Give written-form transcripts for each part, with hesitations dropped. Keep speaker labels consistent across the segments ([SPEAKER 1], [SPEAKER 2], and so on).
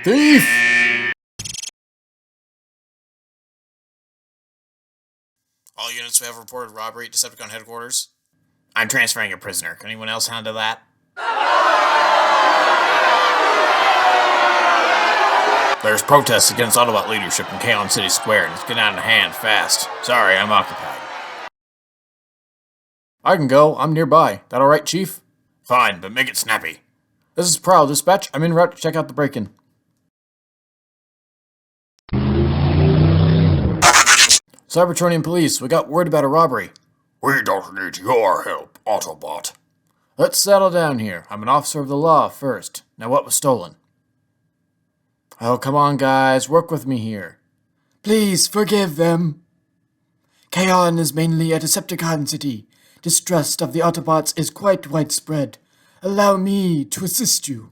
[SPEAKER 1] Thief! All units have reported robbery at Decepticon headquarters. I'm transferring a prisoner. Can anyone else handle that? There's protests against Autobot leadership in Kaon City Square, and it's getting out of hand fast. Sorry, I'm occupied. I can go. I'm nearby. That alright, Chief? Fine, but make it snappy. This is Prowl Dispatch. I'm en route to check out the break-in. Cybertronian police, we got word about a robbery. We don't need your help, Autobot. Let's settle down here. I'm an officer of the law first. Now what was stolen? Oh, come on, guys. Work with me here. Please, forgive them. Kaon is mainly a Decepticon city. Distrust of the Autobots is quite widespread. Allow me to assist you.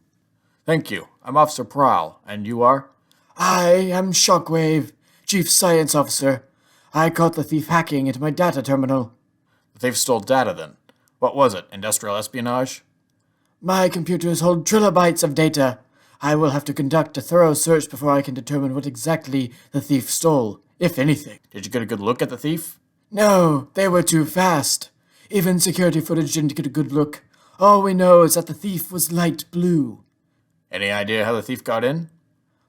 [SPEAKER 1] Thank you. I'm Officer Prowl. And you are? I am Shockwave, Chief Science Officer. I caught the thief hacking into my data terminal. The thief stole data, then. What was it? Industrial espionage? My computers hold trillibytes of data. I will have to conduct a thorough search before I can determine what exactly the thief stole, if anything. Did you get a good look at the thief? No, they were too fast. Even security footage didn't get a good look. All we know is that the thief was light blue. Any idea how the thief got in?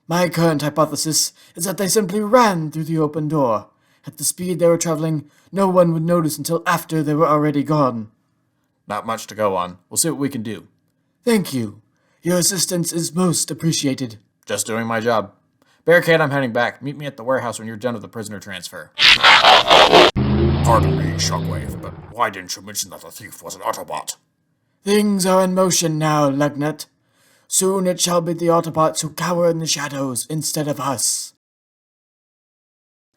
[SPEAKER 1] My current hypothesis is that they simply ran through the open door. At the speed they were traveling, no one would notice until after they were already gone. Not much to go on. We'll see what we can do. Thank you. Your assistance is most appreciated. Just doing my job. Barricade, I'm heading back. Meet me at the warehouse when you're done with the prisoner transfer. Pardon me, Shockwave, but why didn't you mention that the thief was an Autobot? Things are in motion now, Lugnut. Soon it shall be the Autobots who cower in the shadows instead of us.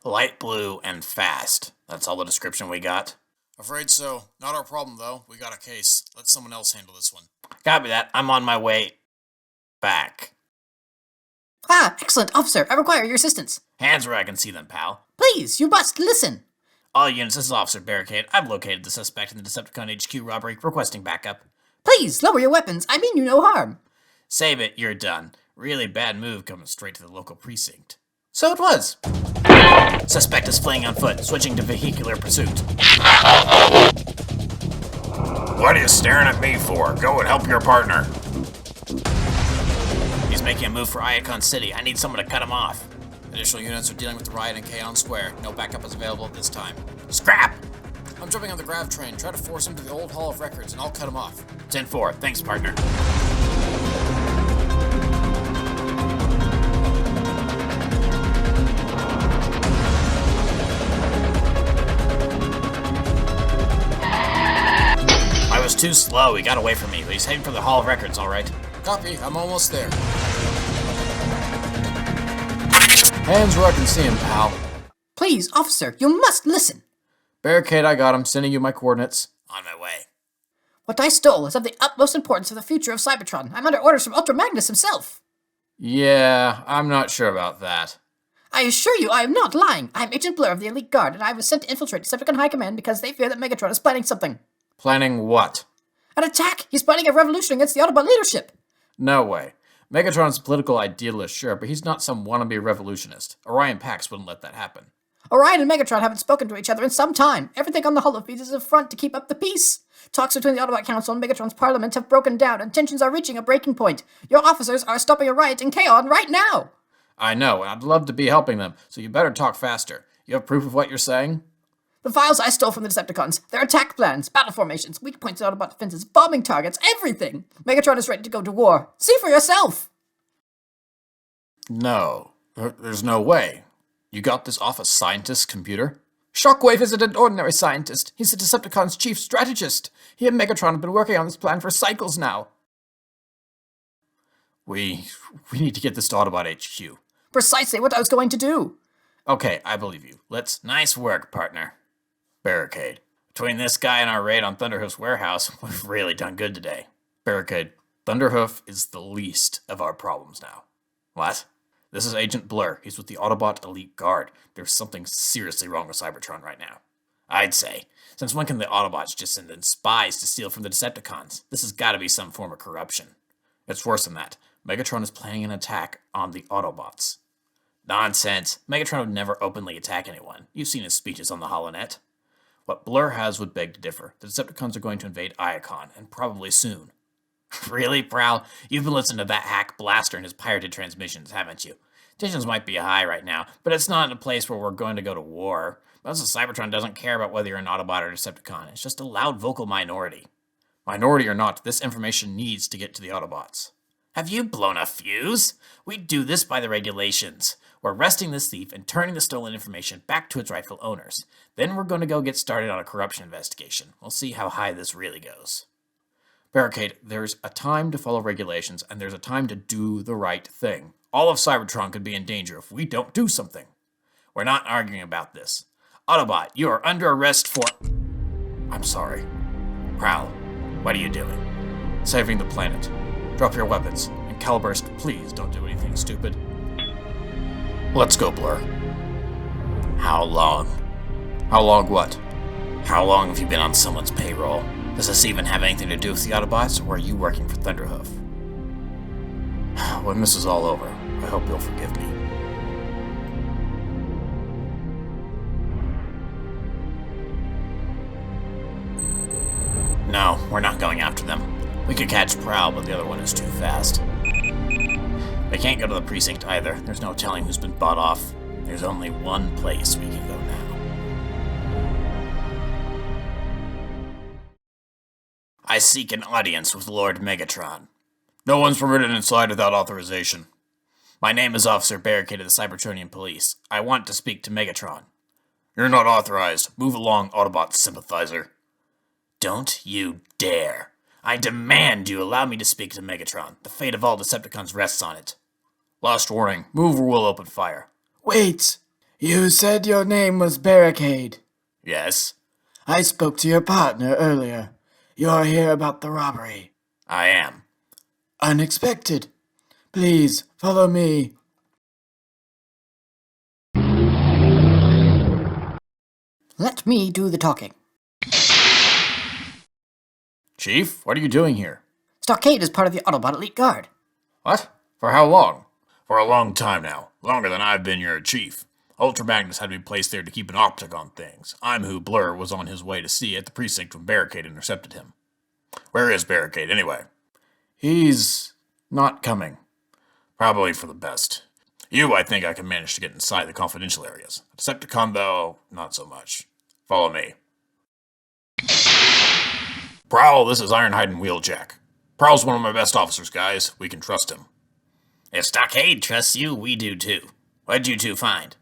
[SPEAKER 1] Light blue and fast. That's all the description we got? Afraid so. Not our problem, though. We got a case. Let someone else handle this one. Copy that. I'm on my way back.
[SPEAKER 2] Ah, excellent, officer. I require your assistance.
[SPEAKER 1] Hands where I can see them, pal.
[SPEAKER 2] Please, you must listen.
[SPEAKER 1] All units, this is Officer Barricade. I've located the suspect in the Decepticon HQ robbery, requesting backup.
[SPEAKER 2] Please, lower your weapons. I mean you no harm.
[SPEAKER 1] Save it, you're done. Really bad move coming straight to the local precinct. So it was. Suspect is fleeing on foot, switching to vehicular pursuit. What are you staring at me for? Go and help your partner. He's making a move for Iacon City. I need someone to cut him off. Additional units are dealing with the riot in Kaon Square. No backup is available at this time. Scrap! I'm jumping on the grav train. Try to force him to the old Hall of Records, and I'll cut him off. 10-4. Thanks, partner. I was too slow. He got away from me, but he's heading for the Hall of Records, all right. Copy. I'm almost there. Hands where I can see him, pal.
[SPEAKER 2] Please, officer, you must listen.
[SPEAKER 1] Barricade, I got him. Sending you my coordinates. On my way.
[SPEAKER 2] What I stole is of the utmost importance for the future of Cybertron. I'm under orders from Ultra Magnus himself.
[SPEAKER 1] Yeah, I'm not sure about that.
[SPEAKER 2] I assure you I am not lying. I am Agent Blur of the Elite Guard, and I was sent to infiltrate Decepticon High Command because they fear that Megatron is planning something.
[SPEAKER 1] Planning what?
[SPEAKER 2] An attack! He's planning a revolution against the Autobot leadership.
[SPEAKER 1] No way. Megatron's a political idealist, sure, but he's not some wannabe revolutionist. Orion Pax wouldn't let that happen.
[SPEAKER 2] Orion and Megatron haven't spoken to each other in some time. Everything on the holofeed is a front to keep up the peace. Talks between the Autobot Council and Megatron's parliament have broken down, and tensions are reaching a breaking point. Your officers are stopping a riot in Kaon right now.
[SPEAKER 1] I know, and I'd love to be helping them, so you better talk faster. You have proof of what you're saying?
[SPEAKER 2] The files I stole from the Decepticons, their attack plans, battle formations, weak points in Autobot defenses, bombing targets, everything. Megatron is ready to go to war. See for yourself.
[SPEAKER 1] No, there's no way. You got this off a scientist's computer? Shockwave isn't an ordinary scientist. He's the Decepticon's chief strategist. He and Megatron have been working on this plan for cycles now. We need to get this to Autobot HQ.
[SPEAKER 2] Precisely what I was going to do.
[SPEAKER 1] Okay, I believe you. Nice work, partner. Barricade. Between this guy and our raid on Thunderhoof's warehouse, we've really done good today. Barricade. Thunderhoof is the least of our problems now. What? This is Agent Blur. He's with the Autobot Elite Guard. There's something seriously wrong with Cybertron right now. I'd say. Since when can the Autobots just send in spies to steal from the Decepticons? This has got to be some form of corruption. It's worse than that. Megatron is planning an attack on the Autobots. Nonsense. Megatron would never openly attack anyone. You've seen his speeches on the HoloNet. What Blur has would beg to differ. The Decepticons are going to invade Iacon, and probably soon. Really, Prowl? You've been listening to that hack blaster and his pirated transmissions, haven't you? Tensions might be high right now, but it's not in a place where we're going to go to war. Most of Cybertron doesn't care about whether you're an Autobot or Decepticon. It's just a loud vocal minority. Minority or not, this information needs to get to the Autobots. Have you blown a fuse? We do this by the regulations. We're arresting this thief and turning the stolen information back to its rightful owners. Then we're going to go get started on a corruption investigation. We'll see how high this really goes. Barricade, there's a time to follow regulations, and there's a time to do the right thing. All of Cybertron could be in danger if we don't do something. We're not arguing about this. Autobot, you are under arrest for... I'm sorry. Prowl, what are you doing? Saving the planet. Drop your weapons. And Caliburst, please don't do anything stupid. Let's go, Blur. How long? How long what? How long have you been on someone's payroll? Does this even have anything to do with the Autobots, or are you working for Thunderhoof? When this is all over, I hope you'll forgive me. No, we're not going after them. We could catch Prowl, but the other one is too fast. They can't go to the precinct either. There's no telling who's been bought off. There's only one place we can go now. I seek an audience with Lord Megatron. No one's permitted inside without authorization. My name is Officer Barricade of the Cybertronian Police. I want to speak to Megatron. You're not authorized. Move along, Autobot sympathizer. Don't you dare. I demand you allow me to speak to Megatron. The fate of all Decepticons rests on it. Last warning. Move or we'll open fire.
[SPEAKER 3] Wait. You said your name was Barricade.
[SPEAKER 1] Yes?
[SPEAKER 3] I spoke to your partner earlier. You're here about the robbery.
[SPEAKER 1] I am.
[SPEAKER 3] Unexpected. Please, follow me.
[SPEAKER 2] Let me do the talking.
[SPEAKER 1] Chief, what are you doing here?
[SPEAKER 2] Stockade is part of the Autobot Elite Guard.
[SPEAKER 1] What? For how long? For a long time now. Longer than I've been your chief. Ultra Magnus had me placed there to keep an optic on things. I'm who Blur was on his way to see at the precinct when Barricade intercepted him. Where is Barricade, anyway? He's not coming. Probably for the best. You, I think I can manage to get inside the confidential areas. Decepticon, though, not so much. Follow me. Prowl, this is Ironhide and Wheeljack. Prowl's one of my best officers, guys. We can trust him. If Stockade trusts you, we do too. What'd you two find?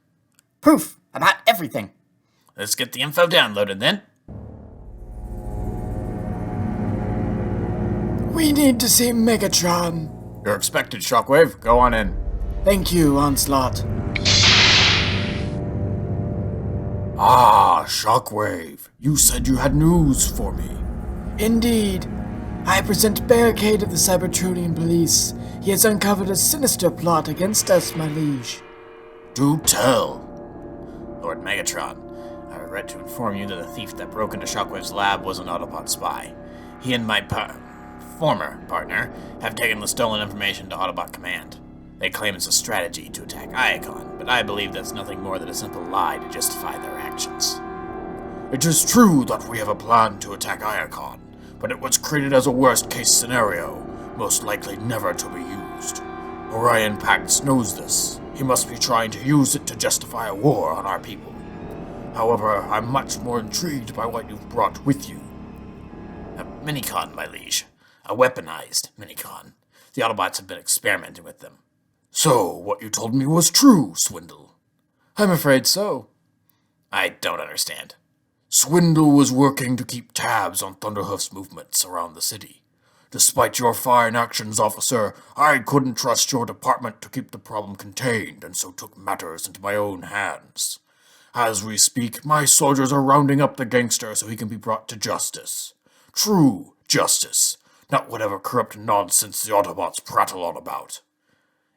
[SPEAKER 2] Proof about everything.
[SPEAKER 1] Let's get the info downloaded then.
[SPEAKER 3] We need to see Megatron.
[SPEAKER 1] You're expected, Shockwave. Go on in.
[SPEAKER 3] Thank you, Onslaught.
[SPEAKER 1] Ah, Shockwave. You said you had news for me.
[SPEAKER 3] Indeed. I present Barricade of the Cybertronian Police. He has uncovered a sinister plot against us, my liege.
[SPEAKER 1] Do tell. Lord Megatron, I regret to inform you that the thief that broke into Shockwave's lab was an Autobot spy. He and my former partner have taken the stolen information to Autobot Command. They claim it's a strategy to attack Iacon, but I believe that's nothing more than a simple lie to justify their actions. It is true that we have a plan to attack Iacon, but it was created as a worst-case scenario, most likely never to be used. Orion Pax knows this. He must be trying to use it to justify a war on our people. However, I'm much more intrigued by what you've brought with you. A minicon, my liege. A weaponized minicon. The Autobots have been experimenting with them. So, what you told me was true, Swindle.
[SPEAKER 3] I'm afraid so.
[SPEAKER 1] I don't understand. Swindle was working to keep tabs on Thunderhoof's movements around the city. Despite your fine actions, officer, I couldn't trust your department to keep the problem contained, and so took matters into my own hands. As we speak, my soldiers are rounding up the gangster so he can be brought to justice. True justice, not whatever corrupt nonsense the Autobots prattle on about.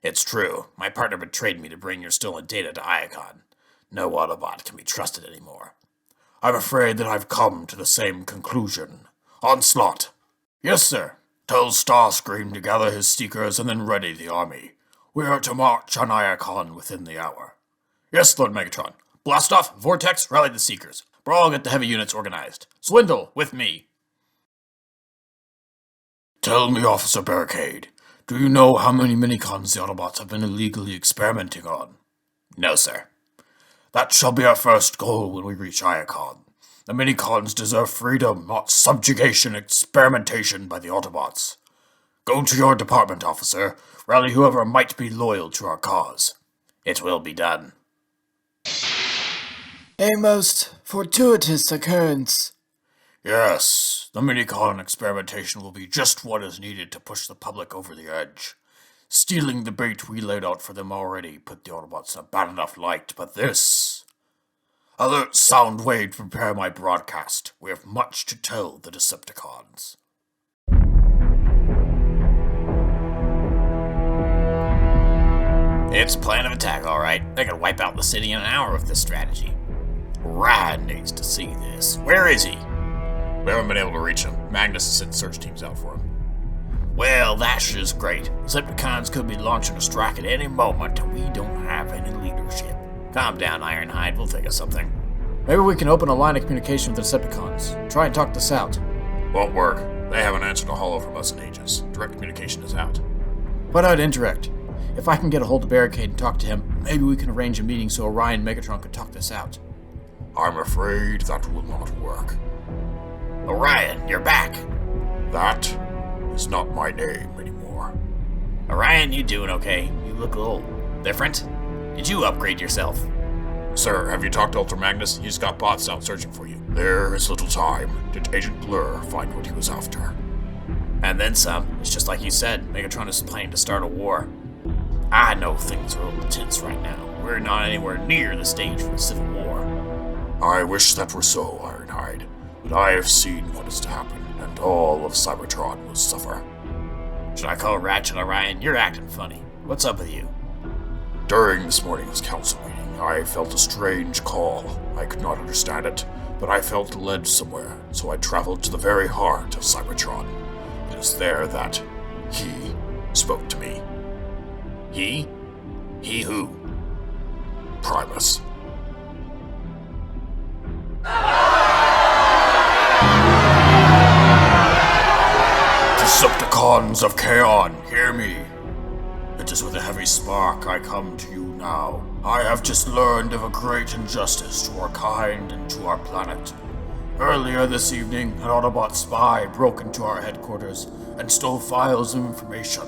[SPEAKER 1] It's true, my partner betrayed me to bring your stolen data to Iacon. No Autobot can be trusted anymore. I'm afraid that I've come to the same conclusion. Onslaught. Yes, sir. Tell Starscream to gather his Seekers and then ready the army. We are to march on Iacon within the hour. Yes, Lord Megatron. Blastoff, Vortex, rally the Seekers. Brawl, get the heavy units organized. Swindle, with me. Tell me, Officer Barricade, do you know how many minicons the Autobots have been illegally experimenting on? No, sir. That shall be our first goal when we reach Iacon. The minicons deserve freedom, not subjugation experimentation by the Autobots. Go to your department, officer. Rally whoever might be loyal to our cause. It will be done.
[SPEAKER 3] A most fortuitous occurrence.
[SPEAKER 1] Yes, the minicon experimentation will be just what is needed to push the public over the edge. Stealing the bait we laid out for them already put the Autobots in a bad enough light, but this... Alert Soundwave to prepare my broadcast. We have much to tell the Decepticons. It's plan of attack, alright. They can wipe out the city in an hour with this strategy. Ryan needs to see this. Where is he? We haven't been able to reach him. Magnus has sent search teams out for him. Well, that's just great. Decepticons could be launching a strike at any moment, and we don't have any leadership. Calm down, Ironhide. We'll think of something.
[SPEAKER 4] Maybe we can open a line of communication with the Decepticons. Try and talk this out.
[SPEAKER 1] Won't work. They haven't answered a holo from us in ages. Direct communication is out.
[SPEAKER 4] What about indirect? If I can get a hold of Barricade and talk to him, maybe we can arrange a meeting so Orion and Megatron can talk this out.
[SPEAKER 1] I'm afraid that will not work. Orion, you're back. That is not my name anymore. Orion, you doing okay? You look old. Different? Did you upgrade yourself? Sir, have you talked to Ultra Magnus? He's got bots out searching for you. There is little time. Did Agent Blur find what he was after? And then some. It's just like you said, Megatron is planning to start a war. I know things are a little tense right now. We're not anywhere near the stage for a civil war. I wish that were so, Ironhide. But I have seen what is to happen, and all of Cybertron will suffer. Should I call Ratchet, Orion? You're acting funny. What's up with you? During this morning's council meeting, I felt a strange call. I could not understand it, but I felt led somewhere, so I traveled to the very heart of Cybertron. It is there that he spoke to me. He? He who? Primus. Decepticons of Chaon, hear me. It is with a heavy spark I come to you now. I have just learned of a great injustice to our kind and to our planet. Earlier this evening, an Autobot spy broke into our headquarters and stole files of information.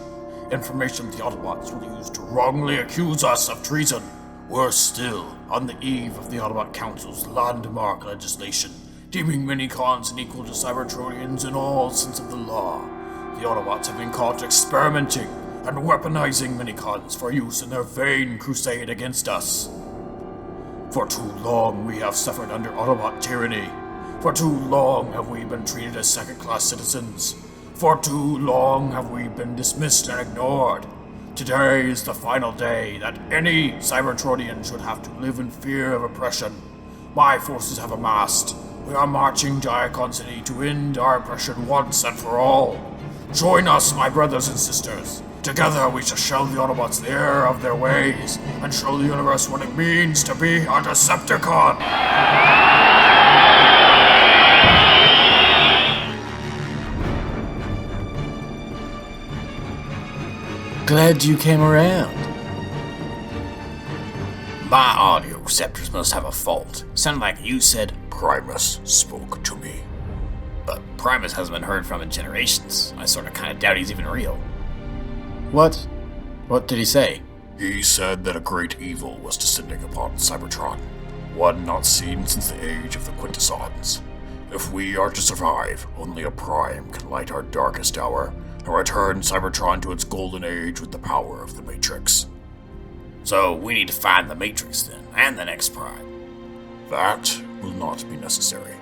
[SPEAKER 1] Information the Autobots will use to wrongly accuse us of treason. Worse still, on the eve of the Autobot Council's landmark legislation, deeming minicons unequal to Cybertronians in all sense of the law, the Autobots have been caught experimenting and weaponizing minicons for use in their vain crusade against us. For too long we have suffered under Autobot tyranny. For too long have we been treated as second-class citizens. For too long have we been dismissed and ignored. Today is the final day that any Cybertronian should have to live in fear of oppression. My forces have amassed. We are marching to Iacon City to end our oppression once and for all. Join us, my brothers and sisters. Together we shall show the Autobots the error of their ways and show the universe what it means to be a Decepticon.
[SPEAKER 4] Glad you came around.
[SPEAKER 1] My audio receptors must have a fault. Sounded like you said Primus spoke to me. But Primus hasn't been heard from in generations. I sort of kind of doubt he's even real.
[SPEAKER 4] What? What did he say?
[SPEAKER 1] He said that a great evil was descending upon Cybertron. One not seen since the age of the Quintessons. If we are to survive, only a Prime can light our darkest hour and return Cybertron to its golden age with the power of the Matrix. So we need to find the Matrix then, and the next Prime. That will not be necessary.